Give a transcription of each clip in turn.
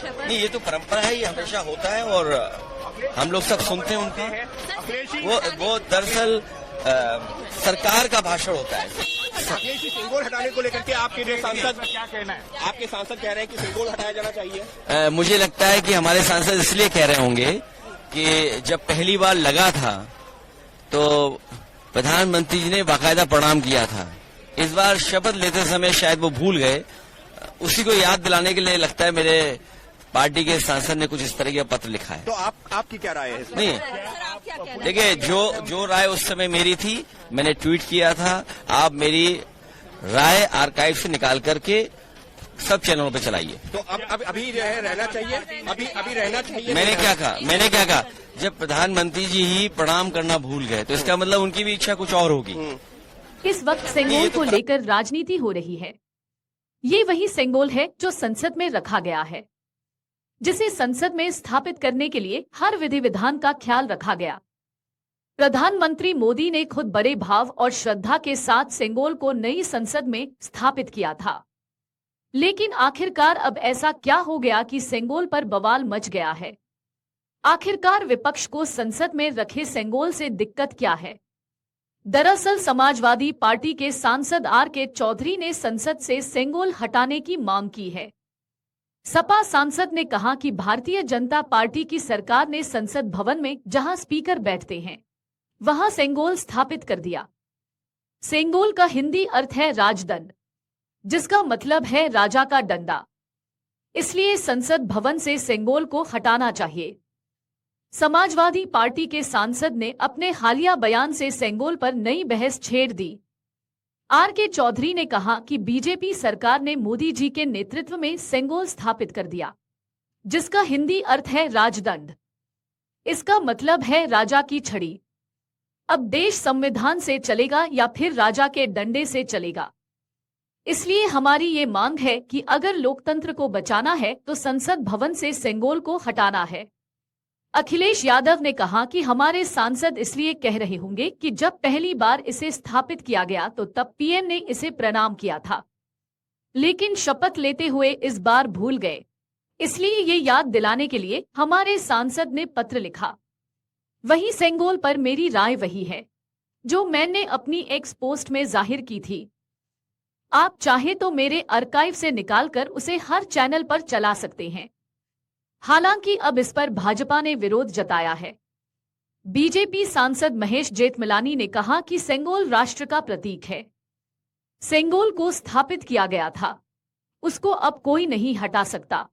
नहीं, ये तो परंपरा है, ये हमेशा होता है और हम लोग सब सुनते हैं उनका। वो दरअसल सरकार का भाषण होता है। अखिलेश जी, सिंगोल हटाने को लेकर के आपके जो सांसद क्या कहना है? आपके सांसद कह रहे हैं कि सिंगोल हटाया जाना चाहिए। मुझे लगता है कि हमारे सांसद इसलिए कह रहे होंगे कि जब पहली बार लगा था तो प्रधानमंत्री जी ने बाकायदा प्रणाम किया था। इस बार शपथ लेते समय शायद वो भूल गए, उसी को याद दिलाने के लिए लगता है मेरे पार्टी के सांसद ने कुछ इस तरह का पत्र लिखा है। तो आपकी क्या राय है? नहीं, देखिए, जो राय उस समय मेरी थी मैंने ट्वीट किया था। आप मेरी राय आर्काइव से निकाल करके सब चैनलों पे चलाइए। तो अब अभी जो है रहना चाहिए, अभी रहना चाहिए। मैंने क्या कहा जब प्रधानमंत्री जी ही प्रणाम करना भूल गए तो इसका मतलब उनकी भी इच्छा कुछ और होगी। इस वक्त सेंगोल को लेकर राजनीति हो रही है। ये वही सेंगोल है जो संसद में रखा गया है, जिसे संसद में स्थापित करने के लिए हर विधि विधान का ख्याल रखा गया। प्रधानमंत्री मोदी ने खुद बड़े भाव और श्रद्धा के साथ सेंगोल को नई संसद में स्थापित किया था। लेकिन आखिरकार अब ऐसा क्या हो गया कि सेंगोल पर बवाल मच गया है? आखिरकार विपक्ष को संसद में रखे सेंगोल से दिक्कत क्या है? दरअसल समाजवादी पार्टी के सांसद आर.के. चौधरी ने संसद से सेंगोल हटाने की मांग की है। सपा सांसद ने कहा कि भारतीय जनता पार्टी की सरकार ने संसद भवन में जहां स्पीकर बैठते हैं वहां सेंगोल स्थापित कर दिया। सेंगोल का हिंदी अर्थ है राजदंड, जिसका मतलब है राजा का डंडा। इसलिए संसद भवन से सेंगोल को हटाना चाहिए। समाजवादी पार्टी के सांसद ने अपने हालिया बयान से सेंगोल पर नई बहस छेड़ दी। आर.के. चौधरी ने कहा कि बीजेपी सरकार ने मोदी जी के नेतृत्व में सेंगोल स्थापित कर दिया, जिसका हिंदी अर्थ है राजदंड। इसका मतलब है राजा की छड़ी। अब देश संविधान से चलेगा या फिर राजा के डंडे से चलेगा? इसलिए हमारी ये मांग है कि अगर लोकतंत्र को बचाना है तो संसद भवन से सेंगोल को हटाना है। अखिलेश यादव ने कहा कि हमारे सांसद इसलिए कह रहे होंगे कि जब पहली बार इसे स्थापित किया गया तो तब पीएम ने इसे प्रणाम किया था, लेकिन शपथ लेते हुए इस बार भूल गए। इसलिए ये याद दिलाने के लिए हमारे सांसद ने पत्र लिखा। वही सेंगोल पर मेरी राय वही है जो मैंने अपनी एक्स पोस्ट में जाहिर की थी। आप चाहे तो मेरे आर्काइव से निकालकर उसे हर चैनल पर चला सकते हैं। हालांकि अब इस पर भाजपा ने विरोध जताया है। बीजेपी सांसद महेश जेठमलानी ने कहा कि सेंगोल राष्ट्र का प्रतीक है। सेंगोल को स्थापित किया गया था, उसको अब कोई नहीं हटा सकता।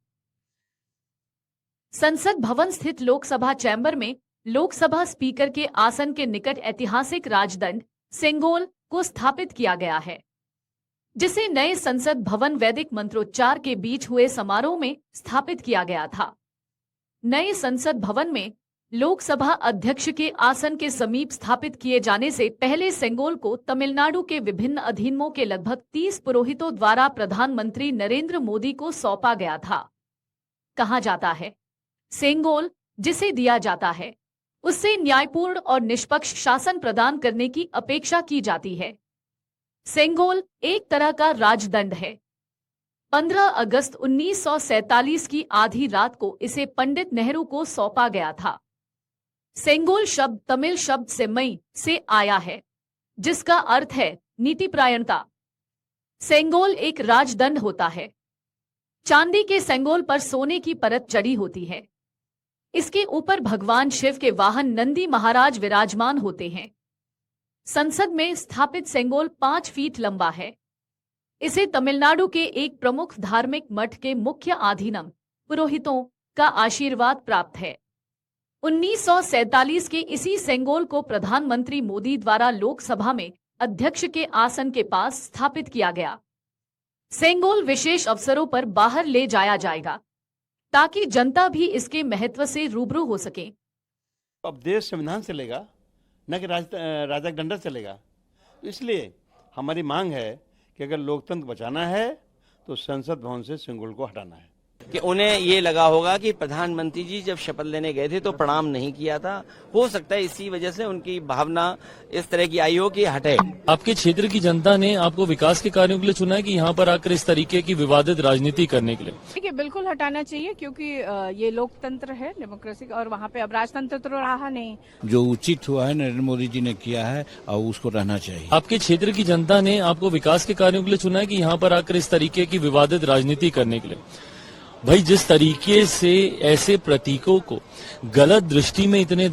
संसद भवन स्थित लोकसभा चैम्बर में लोकसभा स्पीकर के आसन के निकट ऐतिहासिक राजदंड सेंगोल को स्थापित किया गया है, जिसे नए संसद भवन वैदिक मंत्रोच्चार के बीच हुए समारोह में स्थापित किया गया था। नए संसद भवन में लोकसभा अध्यक्ष के आसन के समीप स्थापित किए जाने से पहले सेंगोल को तमिलनाडु के विभिन्न अधीनों के लगभग 30 पुरोहितों द्वारा प्रधानमंत्री नरेंद्र मोदी को सौंपा गया था। कहा जाता है सेंगोल जिसे दिया जाता है उससे न्यायपूर्ण और निष्पक्ष शासन प्रदान करने की अपेक्षा की जाती है। सेंगोल एक तरह का राजदंड है। 15 अगस्त 1947 की आधी रात को इसे पंडित नेहरू को सौंपा गया था। सेंगोल शब्द तमिल शब्द सेम्मई से आया है, जिसका अर्थ है नीतिपरायणता। सेंगोल एक राजदंड होता है। चांदी के सेंगोल पर सोने की परत चढ़ी होती है। इसके ऊपर भगवान शिव के वाहन नंदी महाराज विराजमान होते हैं। संसद में स्थापित सेंगोल 5 फीट लंबा है। इसे तमिलनाडु के एक प्रमुख धार्मिक मठ के मुख्य आधीनम पुरोहितों का आशीर्वाद प्राप्त है। 1947 के इसी सेंगोल को प्रधानमंत्री मोदी द्वारा लोकसभा में अध्यक्ष के आसन के पास स्थापित किया गया। सेंगोल विशेष अवसरों पर बाहर ले जाया जाएगा ताकि जनता भी इसके महत्व से रूबरू हो सके। अब देश संविधान चलेगा, न कि राजा डंडा चलेगा। इसलिए हमारी मांग है कि अगर लोकतंत्र बचाना है तो संसद भवन से सेंगोल को हटाना है। कि उन्हें ये लगा होगा कि प्रधानमंत्री जी जब शपथ लेने गए थे तो प्रणाम नहीं किया था। हो सकता है इसी वजह से उनकी भावना इस तरह की आई हो कि हटे। आपके क्षेत्र की जनता ने आपको विकास के कार्यों के लिए चुना है कि यहाँ पर आकर इस तरीके की विवादित राजनीति करने के लिए? देखिए, बिल्कुल हटाना चाहिए, क्योंकि ये लोकतंत्र है, डेमोक्रेसी, और वहाँ पे अब राजतंत्र तो रहा नहीं। जो उचित हुआ है नरेंद्र मोदी जी ने किया है और उसको रहना चाहिए। आपके क्षेत्र की जनता ने आपको विकास के कार्यों के लिए चुना है कि यहाँ पर आकर इस तरीके की विवादित राजनीति करने के लिए? भाई, जिस तरीके से ऐसे प्रतीकों को गलत दृष्टि में इतने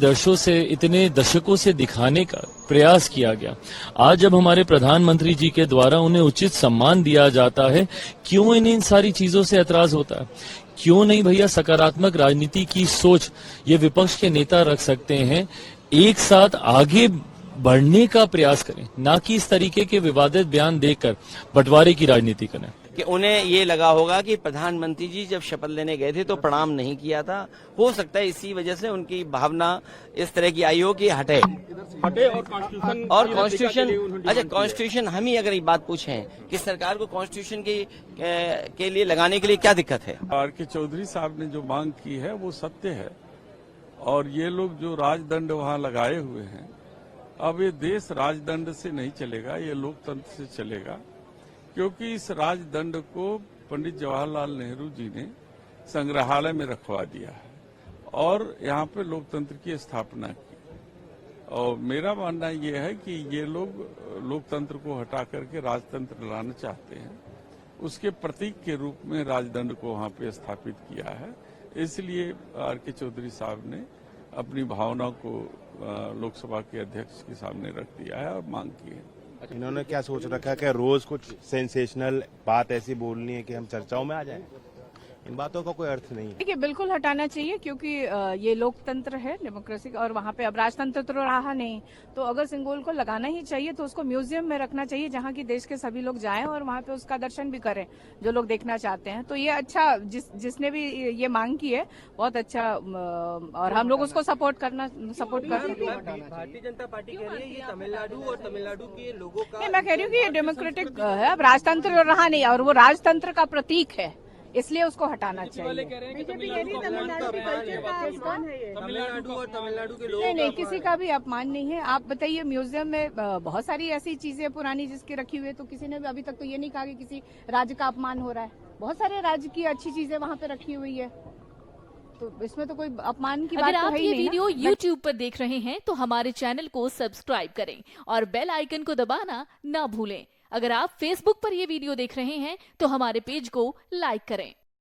दशकों से दिखाने का प्रयास किया गया, आज जब हमारे प्रधानमंत्री जी के द्वारा उन्हें उचित सम्मान दिया जाता है, क्यों इन्हें इन सारी चीजों से ऐतराज होता है? क्यों नहीं भैया सकारात्मक राजनीति की सोच ये विपक्ष के नेता रख सकते हैं, एक साथ आगे बढ़ने का प्रयास करें, ना कि इस तरीके के विवादित बयान देकर बंटवारे की राजनीति करें। कि उन्हें ये लगा होगा कि प्रधानमंत्री जी जब शपथ लेने गए थे तो प्रणाम नहीं किया था। हो सकता है इसी वजह से उनकी भावना इस तरह की आई हो कि हटे। और कॉन्स्टिट्यूशन अच्छा, कॉन्स्टिट्यूशन हम ही अगर ये बात पूछें कि सरकार को कॉन्स्टिट्यूशन के लिए लगाने के लिए क्या दिक्कत है? आर के चौधरी साहब ने जो मांग की है वो सत्य है, और ये लोग जो राजदंड वहाँ लगाए हुए हैं, अब ये देश राजदंड से नहीं चलेगा, ये लोकतंत्र से चलेगा, क्योंकि इस राजदंड को पंडित जवाहरलाल नेहरू जी ने संग्रहालय में रखवा दिया है और यहाँ पे लोकतंत्र की स्थापना की। और मेरा मानना ये है कि ये लोग लोकतंत्र को हटा करके राजतंत्र लाना चाहते हैं, उसके प्रतीक के रूप में राजदंड को वहाँ पे स्थापित किया है। इसलिए आर के चौधरी साहब ने अपनी भावना को लोकसभा के अध्यक्ष के सामने रख दिया है और मांग की है। इन्होंने क्या सोच रखा है कि रोज कुछ सेंसेशनल बात ऐसी बोलनी है कि हम चर्चाओं में आ जाएं? इन बातों का कोई अर्थ नहीं है। देखिए, बिल्कुल हटाना चाहिए, क्योंकि ये लोकतंत्र है, डेमोक्रेसी, और वहाँ पे अब राजतंत्र तो रहा नहीं। तो अगर सिंबल को लगाना ही चाहिए तो उसको म्यूजियम में रखना चाहिए, जहाँ की देश के सभी लोग जाएं और वहाँ पे उसका दर्शन भी करें, जो लोग देखना चाहते हैं। तो ये अच्छा, जिसने भी ये मांग की है, बहुत अच्छा, और हम लोग उसको सपोर्ट कर भारतीय जनता पार्टी कह रही है ये तमिलनाडु और तमिलनाडु के लोगों का। मैं कह रही हूँ कि ये डेमोक्रेटिक है, अब राजतंत्र रहा नहीं, और वो राजतंत्र का प्रतीक है, इसलिए उसको हटाना चाहिए। तमिलनाडु और तमिलनाडु के लोग नहीं, किसी का भी अपमान नहीं है। आप बताइए, म्यूजियम में बहुत सारी ऐसी चीजें पुरानी जिसकी रखी हुई है, तो किसी ने भी अभी तक तो ये नहीं कहा कि किसी राज्य का अपमान हो रहा है। बहुत सारे राज्य की अच्छी चीजें वहाँ पे रखी हुई है, तो इसमें तो कोई अपमान की बात तो है ही नहीं। अगर आप ये वीडियो YouTube पर देख रहे हैं तो हमारे चैनल को सब्सक्राइब करें और बेल आइकन को दबाना ना भूलें। अगर आप Facebook पर ये वीडियो देख रहे हैं तो हमारे पेज को लाइक करें।